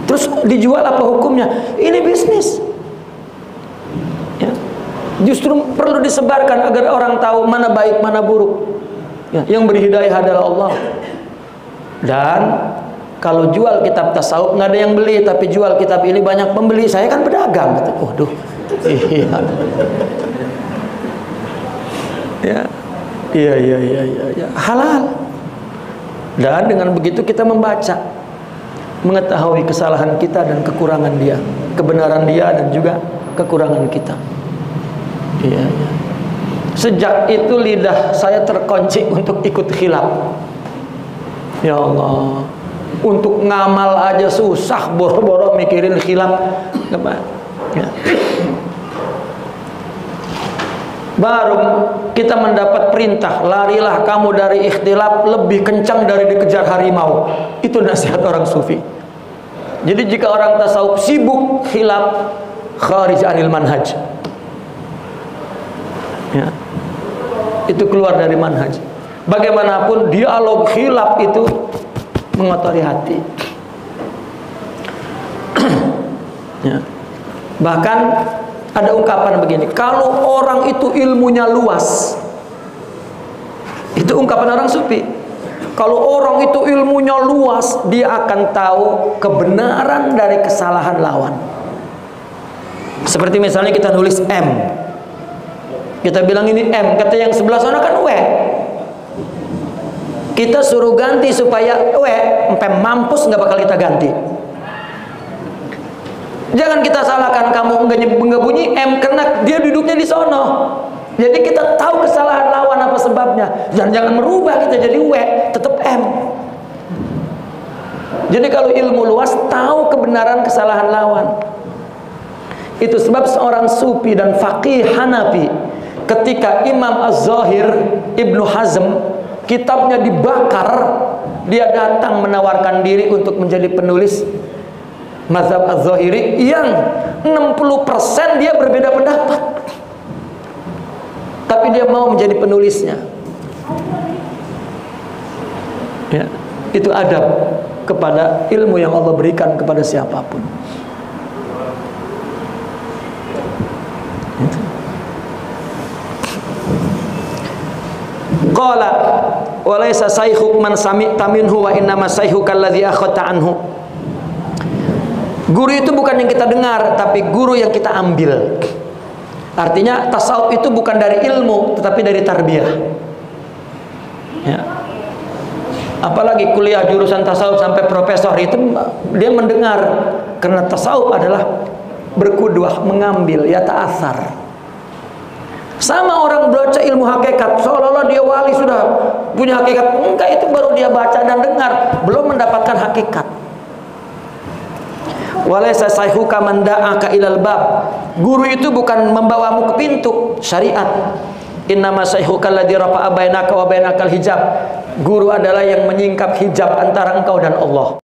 Terus dijual apa hukumnya? Ini bisnis. Ya. Justru perlu disebarkan agar orang tahu mana baik, mana buruk. Ya. Yang beri hidayah adalah Allah. Dan kalau jual kitab tasawuf nggak ada yang beli, tapi jual kitab ini banyak pembeli. Saya kan pedagang. Waduh. Iya. Ya, iya, halal. Dan dengan begitu kita membaca, mengetahui kesalahan kita dan kekurangan dia, kebenaran dia dan juga kekurangan kita. Iya. Sejak itu lidah saya terkunci untuk ikut khilaf. Ya Allah, untuk ngamal aja susah, boro-boro mikirin khilaf. Ya. Baru kita mendapat perintah, larilah kamu dari ikhtilaf lebih kencang dari dikejar harimau. Itu nasihat orang sufi. Jadi jika orang tasawuf sibuk khilaf, kharij anil manhaj. Ya. Itu keluar dari manhaj. Bagaimanapun dialog khilaf itu mengotori hati. Ya. Bahkan ada ungkapan begini, kalau orang itu ilmunya luas, itu ungkapan orang sufi. Kalau orang itu ilmunya luas, dia akan tahu kebenaran dari kesalahan lawan. Seperti misalnya kita nulis M, kita bilang ini M, kata yang sebelah sana kan W. Kita suruh ganti supaya W, sampai mampus nggak bakal kita ganti. Jangan kita salahkan kamu enggak bunyi M karena dia duduknya di sono. Jadi kita tahu kesalahan lawan apa sebabnya. Dan jangan merubah kita jadi W, tetap M. Jadi kalau ilmu luas tahu kebenaran kesalahan lawan. Itu sebab seorang sufi dan faqih Hanafi ketika Imam Az-Zahir Ibnu Hazm kitabnya dibakar, dia datang menawarkan diri untuk menjadi penulis mazhab Az-Zahiri yang 60% dia berbeda pendapat, tapi dia mau menjadi penulisnya. Ya, itu adab kepada ilmu yang Allah berikan kepada siapapun. Qala wa laysa saykhuk man sami'ta minhu wa innama sayhuka alladhi akhadta anhu. Guru itu bukan yang kita dengar, tapi guru yang kita ambil. Artinya tasawuf itu bukan dari ilmu, tetapi dari tarbiyah. Ya. Apalagi kuliah jurusan tasawuf sampai profesor itu dia mendengar, karena tasawuf adalah berkudwah, mengambil, ya ta'athar. Sama orang baca ilmu hakikat, seolah-olah dia wali sudah punya hakikat. Enggak, itu baru dia baca dan dengar, belum mendapatkan hakikat. Walaysa sayhuka man da'aka ilal bab. Guru itu bukan membawamu ke pintu syariat. Innama sayhuka alladhi rafa'a bainaka wa bainakal hijab. Guru adalah yang menyingkap hijab antara engkau dan Allah.